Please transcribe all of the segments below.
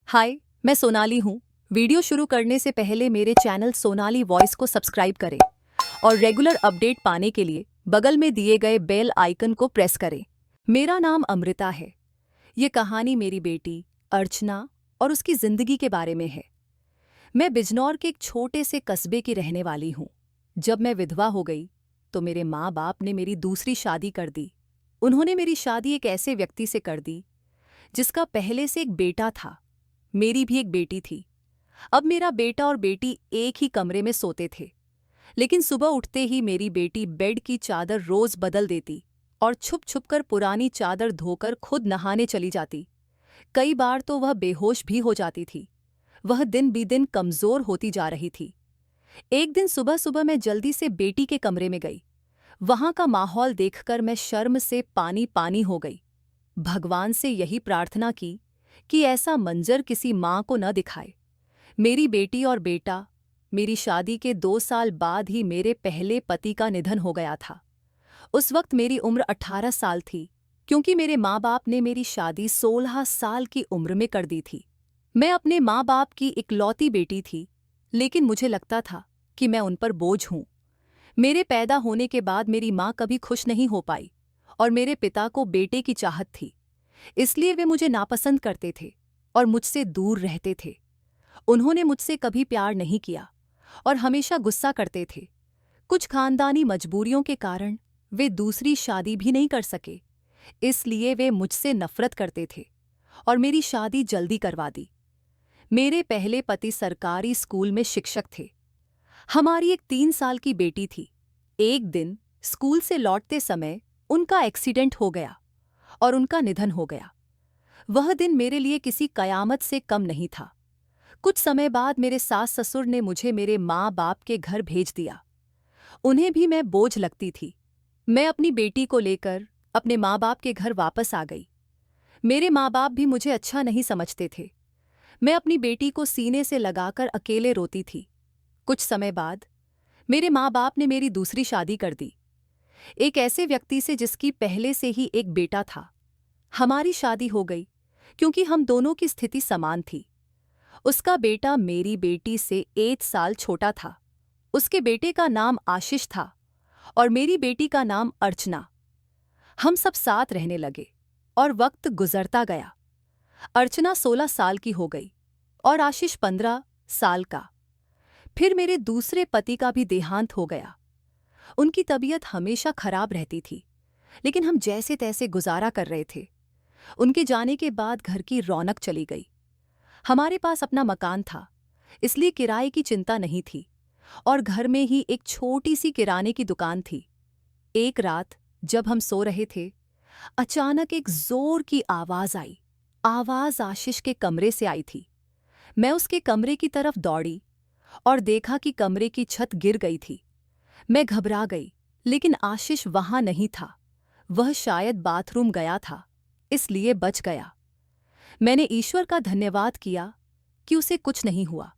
हाय, मैं सोनाली हूँ। वीडियो शुरू करने से पहले मेरे चैनल सोनाली वॉइस को सब्सक्राइब करें और रेगुलर अपडेट पाने के लिए बगल में दिए गए बेल आइकन को प्रेस करें। मेरा नाम अमृता है। ये कहानी मेरी बेटी अर्चना और उसकी जिंदगी के बारे में है। मैं बिजनौर के एक छोटे से कस्बे की रहने वाली हूँ। जब मैं विधवा हो गई तो मेरे माँ बाप ने मेरी दूसरी शादी कर दी। उन्होंने मेरी शादी एक ऐसे व्यक्ति से कर दी जिसका पहले से एक बेटा था। मेरी भी एक बेटी थी। अब मेरा बेटा और बेटी एक ही कमरे में सोते थे, लेकिन सुबह उठते ही मेरी बेटी बेड की चादर रोज बदल देती और छुप छुप कर पुरानी चादर धोकर खुद नहाने चली जाती। कई बार तो वह बेहोश भी हो जाती थी। वह दिन बी दिन कमजोर होती जा रही थी। एक दिन सुबह सुबह मैं जल्दी से बेटी के कमरे में गई। वहां का माहौल देखकर मैं शर्म से पानी पानी हो गई। भगवान से यही प्रार्थना की कि ऐसा मंजर किसी माँ को न दिखाए। मेरी बेटी और बेटा, मेरी शादी के 2 साल बाद ही मेरे पहले पति का निधन हो गया था। उस वक्त मेरी उम्र 18 साल थी, क्योंकि मेरे माँ बाप ने मेरी शादी 16 साल की उम्र में कर दी थी। मैं अपने माँ बाप की इकलौती बेटी थी, लेकिन मुझे लगता था कि मैं उन पर बोझ हूँ। मेरे पैदा होने के बाद मेरी माँ कभी खुश नहीं हो पाई और मेरे पिता को बेटे की चाहत थी, इसलिए वे मुझे नापसंद करते थे और मुझसे दूर रहते थे। उन्होंने मुझसे कभी प्यार नहीं किया और हमेशा गुस्सा करते थे। कुछ खानदानी मजबूरियों के कारण वे दूसरी शादी भी नहीं कर सके, इसलिए वे मुझसे नफरत करते थे और मेरी शादी जल्दी करवा दी। मेरे पहले पति सरकारी स्कूल में शिक्षक थे। हमारी एक 3 साल की बेटी थी। एक दिन स्कूल से लौटते समय उनका एक्सीडेंट हो गया और उनका निधन हो गया। वह दिन मेरे लिए किसी कयामत से कम नहीं था। कुछ समय बाद मेरे सास ससुर ने मुझे मेरे माँ बाप के घर भेज दिया। उन्हें भी मैं बोझ लगती थी। मैं अपनी बेटी को लेकर अपने माँ बाप के घर वापस आ गई। मेरे माँ बाप भी मुझे अच्छा नहीं समझते थे। मैं अपनी बेटी को सीने से लगाकर अकेले रोती थी। कुछ समय बाद मेरे माँ बाप ने मेरी दूसरी शादी कर दी, एक ऐसे व्यक्ति से जिसकी पहले से ही एक बेटा था। हमारी शादी हो गई क्योंकि हम दोनों की स्थिति समान थी। उसका बेटा मेरी बेटी से 1 साल छोटा था। उसके बेटे का नाम आशीष था और मेरी बेटी का नाम अर्चना। हम सब साथ रहने लगे और वक्त गुजरता गया। अर्चना 16 साल की हो गई और आशीष 15 साल का। फिर मेरे दूसरे पति का भी देहांत हो गया। उनकी तबीयत हमेशा खराब रहती थी, लेकिन हम जैसे तैसे गुजारा कर रहे थे। उनके जाने के बाद घर की रौनक चली गई। हमारे पास अपना मकान था, इसलिए किराए की चिंता नहीं थी और घर में ही एक छोटी सी किराने की दुकान थी। एक रात जब हम सो रहे थे, अचानक एक जोर की आवाज आई। आवाज आशीष के कमरे से आई थी। मैं उसके कमरे की तरफ दौड़ी और देखा कि कमरे की छत गिर गई थी। मैं घबरा गई, लेकिन आशीष वहां नहीं था। वह शायद बाथरूम गया था, इसलिए बच गया। मैंने ईश्वर का धन्यवाद किया कि उसे कुछ नहीं हुआ,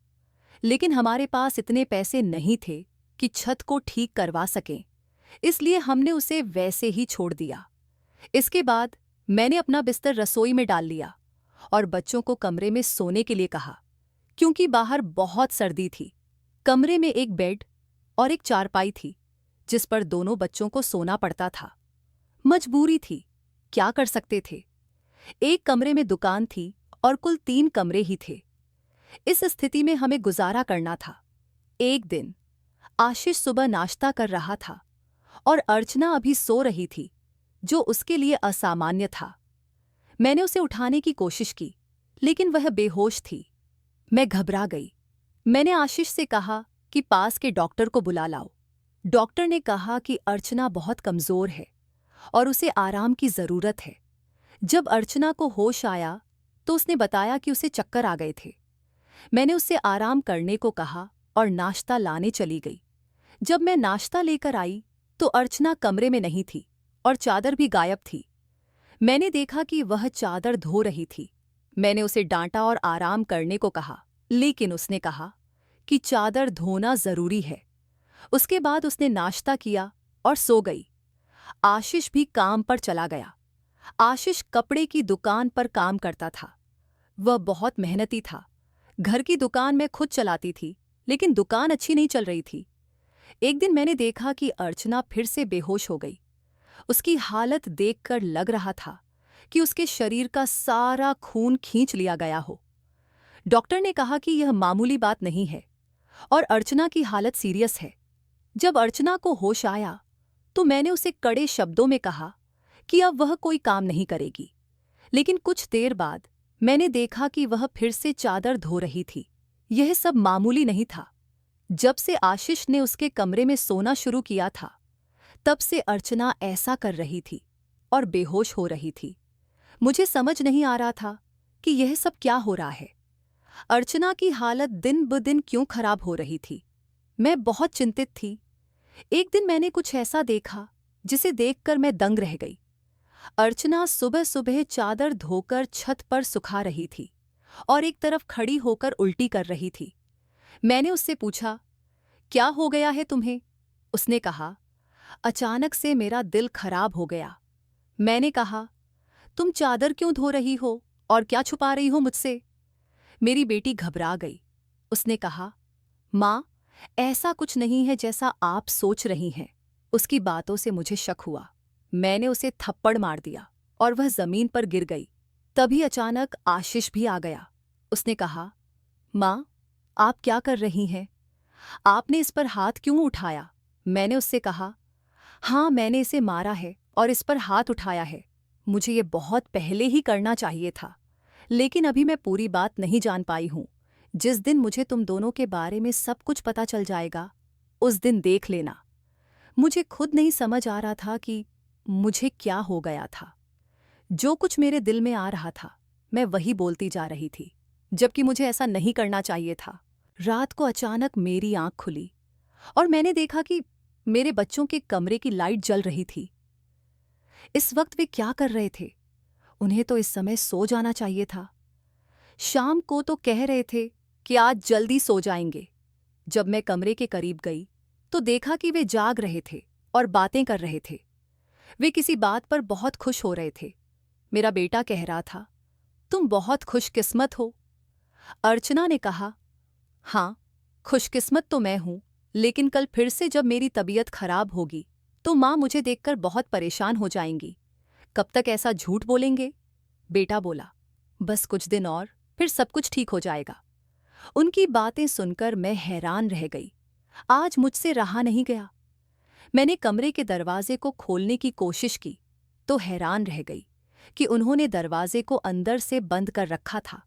लेकिन हमारे पास इतने पैसे नहीं थे कि छत को ठीक करवा सकें, इसलिए हमने उसे वैसे ही छोड़ दिया। इसके बाद मैंने अपना बिस्तर रसोई में डाल लिया और बच्चों को कमरे में सोने के लिए कहा, क्योंकि बाहर बहुत सर्दी थी। कमरे में एक बेड और एक चारपाई थी, जिस पर दोनों बच्चों को सोना पड़ता था। मजबूरी थी, क्या कर सकते थे। एक कमरे में दुकान थी और कुल 3 कमरे ही थे। इस स्थिति में हमें गुजारा करना था। एक दिन आशीष सुबह नाश्ता कर रहा था और अर्चना अभी सो रही थी, जो उसके लिए असामान्य था। मैंने उसे उठाने की कोशिश की, लेकिन वह बेहोश थी। मैं घबरा गई। मैंने आशीष से कहा कि पास के डॉक्टर को बुला लाओ। डॉक्टर ने कहा कि अर्चना बहुत कमजोर है और उसे आराम की जरूरत है। जब अर्चना को होश आया तो उसने बताया कि उसे चक्कर आ गए थे। मैंने उससे आराम करने को कहा और नाश्ता लाने चली गई। जब मैं नाश्ता लेकर आई तो अर्चना कमरे में नहीं थी और चादर भी गायब थी। मैंने देखा कि वह चादर धो रही थी। मैंने उसे डांटा और आराम करने को कहा, लेकिन उसने कहा कि चादर धोना जरूरी है। उसके बाद उसने नाश्ता किया और सो गई। आशीष भी काम पर चला गया। आशीष कपड़े की दुकान पर काम करता था। वह बहुत मेहनती था। घर की दुकान मैं खुद चलाती थी, लेकिन दुकान अच्छी नहीं चल रही थी। एक दिन मैंने देखा कि अर्चना फिर से बेहोश हो गई। उसकी हालत देखकर लग रहा था कि उसके शरीर का सारा खून खींच लिया गया हो। डॉक्टर ने कहा कि यह मामूली बात नहीं है और अर्चना की हालत सीरियस है। जब अर्चना को होश आया तो मैंने उसे कड़े शब्दों में कहा कि अब वह कोई काम नहीं करेगी। लेकिन कुछ देर बाद मैंने देखा कि वह फिर से चादर धो रही थी। यह सब मामूली नहीं था। जब से आशीष ने उसके कमरे में सोना शुरू किया था, तब से अर्चना ऐसा कर रही थी और बेहोश हो रही थी। मुझे समझ नहीं आ रहा था कि यह सब क्या हो रहा है। अर्चना की हालत दिन ब दिन क्यों खराब हो रही थी। मैं बहुत चिंतित थी। एक दिन मैंने कुछ ऐसा देखा जिसे देखकर मैं दंग रह गई। अर्चना सुबह सुबह चादर धोकर छत पर सुखा रही थी और एक तरफ खड़ी होकर उल्टी कर रही थी। मैंने उससे पूछा, क्या हो गया है तुम्हें? उसने कहा, अचानक से मेरा दिल खराब हो गया। मैंने कहा, तुम चादर क्यों धो रही हो और क्या छुपा रही हो मुझसे? मेरी बेटी घबरा गई। उसने कहा, माँ, ऐसा कुछ नहीं है जैसा आप सोच रही हैं। उसकी बातों से मुझे शक हुआ। मैंने उसे थप्पड़ मार दिया और वह जमीन पर गिर गई। तभी अचानक आशीष भी आ गया। उसने कहा, माँ, आप क्या कर रही हैं? आपने इस पर हाथ क्यों उठाया? मैंने उससे कहा, हाँ, मैंने इसे मारा है और इस पर हाथ उठाया है। मुझे ये बहुत पहले ही करना चाहिए था, लेकिन अभी मैं पूरी बात नहीं जान पाई हूँ। जिस दिन मुझे तुम दोनों के बारे में सब कुछ पता चल जाएगा, उस दिन देख लेना। मुझे खुद नहीं समझ आ रहा था कि मुझे क्या हो गया था। जो कुछ मेरे दिल में आ रहा था, मैं वही बोलती जा रही थी, जबकि मुझे ऐसा नहीं करना चाहिए था। रात को अचानक मेरी आंख खुली और मैंने देखा कि मेरे बच्चों के कमरे की लाइट जल रही थी। इस वक्त वे क्या कर रहे थे? उन्हें तो इस समय सो जाना चाहिए था। शाम को तो कह रहे थे कि आज जल्दी सो जाएंगे। जब मैं कमरे के करीब गई तो देखा कि वे जाग रहे थे और बातें कर रहे थे। वे किसी बात पर बहुत खुश हो रहे थे। मेरा बेटा कह रहा था, तुम बहुत खुशकिस्मत हो। अर्चना ने कहा, हाँ, खुशकिस्मत तो मैं हूं, लेकिन कल फिर से जब मेरी तबीयत खराब होगी तो माँ मुझे देखकर बहुत परेशान हो जाएंगी। कब तक ऐसा झूठ बोलेंगे? बेटा बोला, बस कुछ दिन और फिर सब कुछ ठीक हो जाएगा। उनकी बातें सुनकर मैं हैरान रह गई। आज मुझसे रहा नहीं गया। मैंने कमरे के दरवाजे को खोलने की कोशिश की तो हैरान रह गई कि उन्होंने दरवाजे को अंदर से बंद कर रखा था।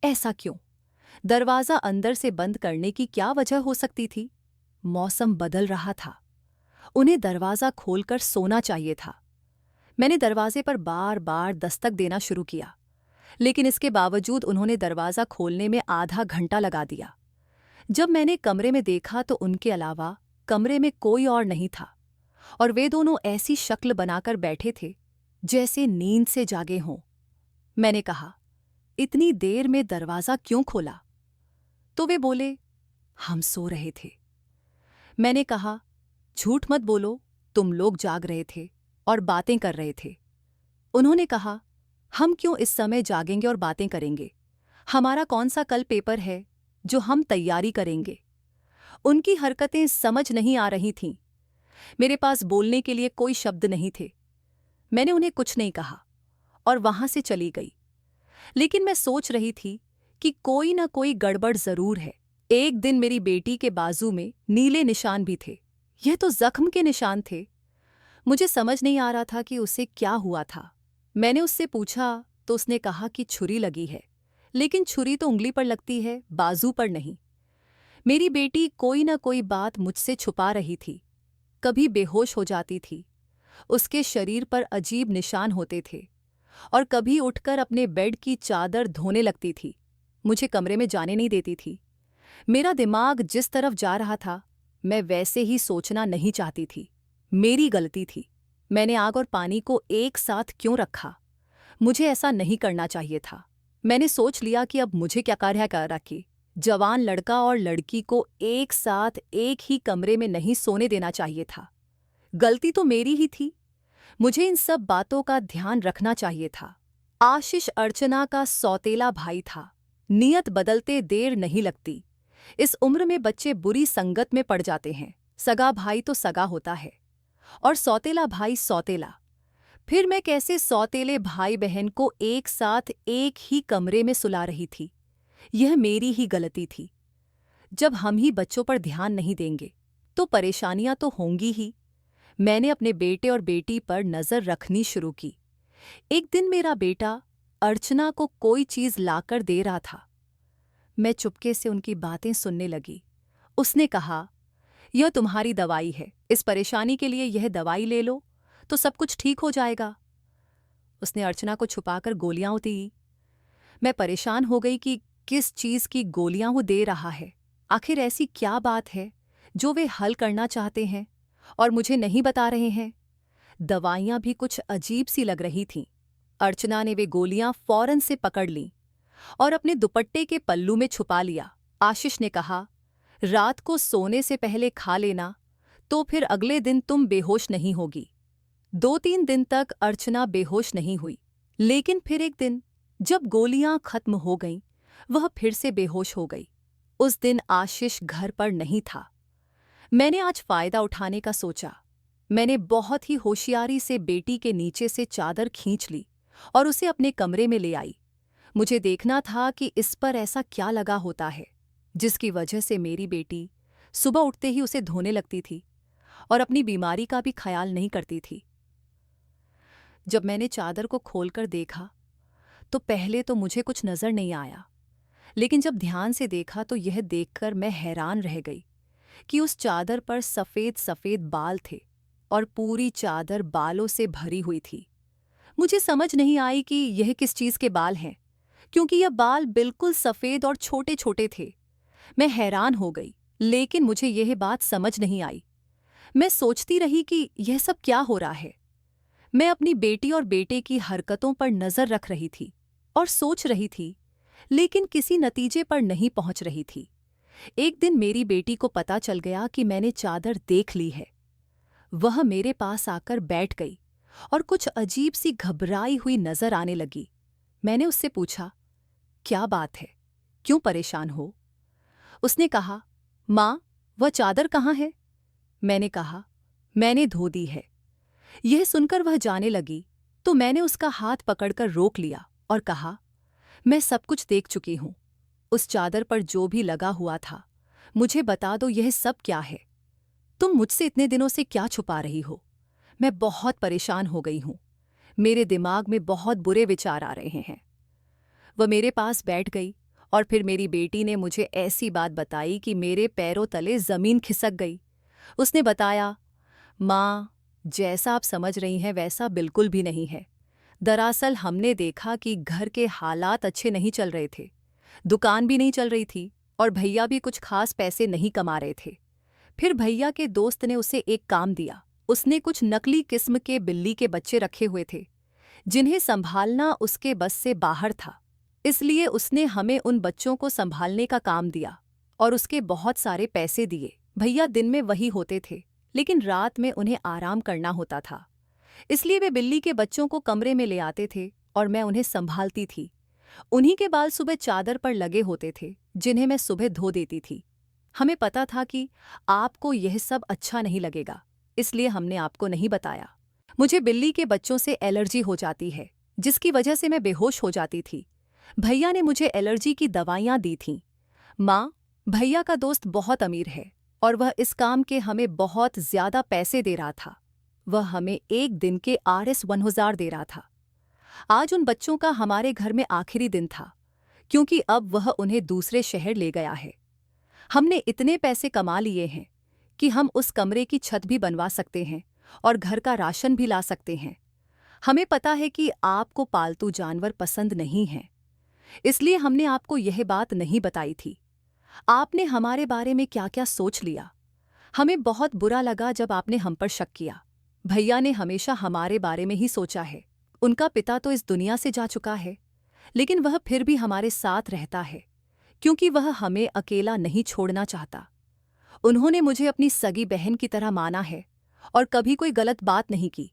ऐसा क्यों? दरवाजा अंदर से बंद करने की क्या वजह हो सकती थी? मौसम बदल रहा था। उन्हें दरवाजा खोलकर सोना चाहिए था। मैंने दरवाजे पर बार बार दस्तक देना शुरू किया, लेकिन इसके बावजूद उन्होंने दरवाजा खोलने में आधा घंटा लगा दिया। जब मैंने कमरे में देखा तो उनके अलावा कमरे में कोई और नहीं था और वे दोनों ऐसी शक्ल बनाकर बैठे थे जैसे नींद से जागे हों। मैंने कहा, इतनी देर में दरवाजा क्यों खोला? तो वे बोले, हम सो रहे थे। मैंने कहा, झूठ मत बोलो, तुम लोग जाग रहे थे और बातें कर रहे थे। उन्होंने कहा, हम क्यों इस समय जागेंगे और बातें करेंगे? हमारा कौन सा कल पेपर है जो हम तैयारी करेंगे? उनकी हरकतें समझ नहीं आ रही थीं। मेरे पास बोलने के लिए कोई शब्द नहीं थे। मैंने उन्हें कुछ नहीं कहा और वहां से चली गई। लेकिन मैं सोच रही थी कि कोई ना कोई गड़बड़ जरूर है। एक दिन मेरी बेटी के बाजू में नीले निशान भी थे। यह तो जख्म के निशान थे। मुझे समझ नहीं आ रहा था कि उसे क्या हुआ था। मैंने उससे पूछा तो उसने कहा कि छुरी लगी है, लेकिन छुरी तो उंगली पर लगती है, बाजू पर नहीं। मेरी बेटी कोई ना कोई बात मुझसे छुपा रही थी। कभी बेहोश हो जाती थी, उसके शरीर पर अजीब निशान होते थे, और कभी उठकर अपने बेड की चादर धोने लगती थी। मुझे कमरे में जाने नहीं देती थी। मेरा दिमाग जिस तरफ जा रहा था, मैं वैसे ही सोचना नहीं चाहती थी। मेरी गलती थी। मैंने आग और पानी को एक साथ क्यों रखा? मुझे ऐसा नहीं करना चाहिए था। मैंने सोच लिया कि अब मुझे क्या कार्य कर रखी। जवान लड़का और लड़की को एक साथ एक ही कमरे में नहीं सोने देना चाहिए था। गलती तो मेरी ही थी। मुझे इन सब बातों का ध्यान रखना चाहिए था। आशीष अर्चना का सौतेला भाई था। नियत बदलते देर नहीं लगती। इस उम्र में बच्चे बुरी संगत में पड़ जाते हैं। सगा भाई तो सगा होता है और सौतेला भाई सौतेला। फिर मैं कैसे सौतेले भाई बहन को एक साथ एक ही कमरे में सुला रही थी। यह मेरी ही गलती थी। जब हम ही बच्चों पर ध्यान नहीं देंगे तो परेशानियां तो होंगी ही। मैंने अपने बेटे और बेटी पर नजर रखनी शुरू की। एक दिन मेरा बेटा अर्चना को कोई चीज लाकर दे रहा था। मैं चुपके से उनकी बातें सुनने लगी। उसने कहा, यह तुम्हारी दवाई है, इस परेशानी के लिए यह दवाई ले लो तो सब कुछ ठीक हो जाएगा। उसने अर्चना को छुपाकर गोलियां दी। मैं परेशान हो गई कि किस चीज की गोलियां वो दे रहा है। आखिर ऐसी क्या बात है जो वे हल करना चाहते हैं और मुझे नहीं बता रहे हैं। दवाइयां भी कुछ अजीब सी लग रही थीं। अर्चना ने वे गोलियां फौरन से पकड़ लीं और अपने दुपट्टे के पल्लू में छुपा लिया। आशीष ने कहा, रात को सोने से पहले खा लेना तो फिर अगले दिन तुम बेहोश नहीं होगी। 2-3 दिन तक अर्चना बेहोश नहीं हुई, लेकिन फिर एक दिन जब गोलियां खत्म हो गईं, वह फिर से बेहोश हो गई। उस दिन आशीष घर पर नहीं था। मैंने आज फायदा उठाने का सोचा। मैंने बहुत ही होशियारी से बेटी के नीचे से चादर खींच ली और उसे अपने कमरे में ले आई। मुझे देखना था कि इस पर ऐसा क्या लगा होता है जिसकी वजह से मेरी बेटी सुबह उठते ही उसे धोने लगती थी और अपनी बीमारी का भी ख्याल नहीं करती थी। जब मैंने चादर को खोलकर देखा तो पहले तो मुझे कुछ नजर नहीं आया, लेकिन जब ध्यान से देखा तो यह देखकर मैं हैरान रह गई कि उस चादर पर सफ़ेद सफ़ेद बाल थे और पूरी चादर बालों से भरी हुई थी। मुझे समझ नहीं आई कि यह किस चीज़ के बाल हैं, क्योंकि यह बाल बिल्कुल सफ़ेद और छोटे छोटे थे। मैं हैरान हो गई, लेकिन मुझे यह बात समझ नहीं आई। मैं सोचती रही कि यह सब क्या हो रहा है। मैं अपनी बेटी और बेटे की हरकतों पर नज़र रख रही थी और सोच रही थी, लेकिन किसी नतीजे पर नहीं पहुंच रही थी। एक दिन मेरी बेटी को पता चल गया कि मैंने चादर देख ली है। वह मेरे पास आकर बैठ गई और कुछ अजीब सी घबराई हुई नजर आने लगी। मैंने उससे पूछा, क्या बात है, क्यों परेशान हो? उसने कहा, माँ, वह चादर कहाँ है? मैंने कहा, मैंने धो दी है। यह सुनकर वह जाने लगी तो मैंने उसका हाथ पकड़कर रोक लिया और कहा, मैं सब कुछ देख चुकी हूं। उस चादर पर जो भी लगा हुआ था, मुझे बता दो यह सब क्या है। तुम मुझसे इतने दिनों से क्या छुपा रही हो? मैं बहुत परेशान हो गई हूं। मेरे दिमाग में बहुत बुरे विचार आ रहे हैं। वह मेरे पास बैठ गई और फिर मेरी बेटी ने मुझे ऐसी बात बताई कि मेरे पैरों तले जमीन खिसक गई। उसने बताया, माँ, जैसा आप समझ रही हैं वैसा बिल्कुल भी नहीं है। दरअसल हमने देखा कि घर के हालात अच्छे नहीं चल रहे थे, दुकान भी नहीं चल रही थी और भैया भी कुछ खास पैसे नहीं कमा रहे थे। फिर भैया के दोस्त ने उसे एक काम दिया। उसने कुछ नकली किस्म के बिल्ली के बच्चे रखे हुए थे जिन्हें संभालना उसके बस से बाहर था। इसलिए उसने हमें उन बच्चों को संभालने का काम दिया और उसके बहुत सारे पैसे दिए। भैया दिन में वही होते थे, लेकिन रात में उन्हें आराम करना होता था। इसलिए वे बिल्ली के बच्चों को कमरे में ले आते थे और मैं उन्हें संभालती थी। उन्हीं के बाल सुबह चादर पर लगे होते थे जिन्हें मैं सुबह धो देती थी। हमें पता था कि आपको यह सब अच्छा नहीं लगेगा, इसलिए हमने आपको नहीं बताया। मुझे बिल्ली के बच्चों से एलर्जी हो जाती है, जिसकी वजह से मैं बेहोश हो जाती थी। भैया ने मुझे एलर्जी की दवाइयाँ दी थीं। माँ, भैया का दोस्त बहुत अमीर है और वह इस काम के हमें बहुत ज़्यादा पैसे दे रहा था। वह हमें एक दिन के Rs 1000 दे रहा था। आज उन बच्चों का हमारे घर में आखिरी दिन था, क्योंकि अब वह उन्हें दूसरे शहर ले गया है। हमने इतने पैसे कमा लिए हैं कि हम उस कमरे की छत भी बनवा सकते हैं और घर का राशन भी ला सकते हैं। हमें पता है कि आपको पालतू जानवर पसंद नहीं हैं, इसलिए हमने आपको यह बात नहीं बताई थी। आपने हमारे बारे में क्या क्या सोच लिया। हमें बहुत बुरा लगा जब आपने हम पर शक किया। भैया ने हमेशा हमारे बारे में ही सोचा है। उनका पिता तो इस दुनिया से जा चुका है, लेकिन वह फिर भी हमारे साथ रहता है, क्योंकि वह हमें अकेला नहीं छोड़ना चाहता। उन्होंने मुझे अपनी सगी बहन की तरह माना है और कभी कोई गलत बात नहीं की।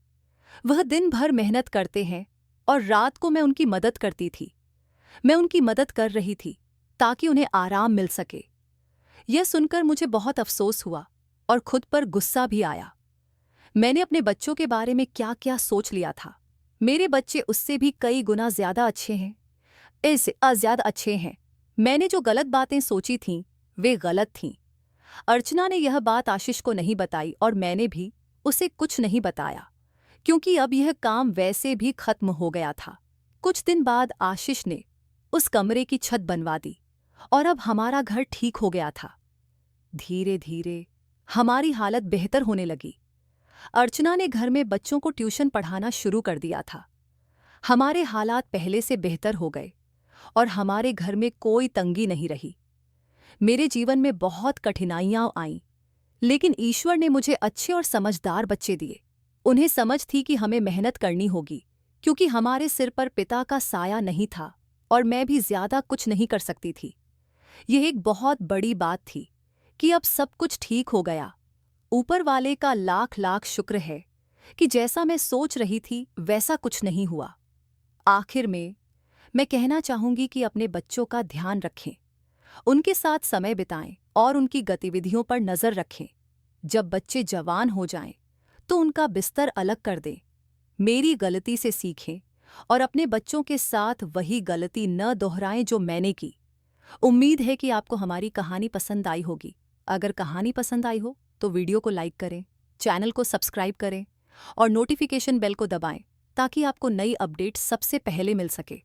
वह दिन भर मेहनत करते हैं और रात को मैं उनकी मदद करती थी। मैं उनकी मदद कर रही थी ताकि उन्हें आराम मिल सके। यह सुनकर मुझे बहुत अफसोस हुआ और खुद पर गुस्सा भी आया। मैंने अपने बच्चों के बारे में क्या क्या सोच लिया था। मेरे बच्चे उससे भी कई गुना ज्यादा अच्छे हैं, इससे ज्यादा अच्छे हैं। मैंने जो गलत बातें सोची थीं वे गलत थीं। अर्चना ने यह बात आशीष को नहीं बताई और मैंने भी उसे कुछ नहीं बताया, क्योंकि अब यह काम वैसे भी खत्म हो गया था। कुछ दिन बाद आशीष ने उस कमरे की छत बनवा दी और अब हमारा घर ठीक हो गया था। धीरे धीरे हमारी हालत बेहतर होने लगी। अर्चना ने घर में बच्चों को ट्यूशन पढ़ाना शुरू कर दिया था। हमारे हालात पहले से बेहतर हो गए और हमारे घर में कोई तंगी नहीं रही। मेरे जीवन में बहुत कठिनाइयां आईं, लेकिन ईश्वर ने मुझे अच्छे और समझदार बच्चे दिए। उन्हें समझ थी कि हमें मेहनत करनी होगी, क्योंकि हमारे सिर पर पिता का साया नहीं था और मैं भी ज्यादा कुछ नहीं कर सकती थी। यह एक बहुत बड़ी बात थी कि अब सब कुछ ठीक हो गया। ऊपर वाले का लाख लाख शुक्र है कि जैसा मैं सोच रही थी वैसा कुछ नहीं हुआ। आखिर में मैं कहना चाहूंगी कि अपने बच्चों का ध्यान रखें, उनके साथ समय बिताएं और उनकी गतिविधियों पर नजर रखें। जब बच्चे जवान हो जाएं तो उनका बिस्तर अलग कर दें। मेरी गलती से सीखें और अपने बच्चों के साथ वही गलती न दोहराएं जो मैंने की। उम्मीद है कि आपको हमारी कहानी पसंद आई होगी। अगर कहानी पसंद आई हो तो वीडियो को लाइक करें, चैनल को सब्सक्राइब करें और नोटिफिकेशन बेल को दबाएं ताकि आपको नई अपडेट सबसे पहले मिल सके।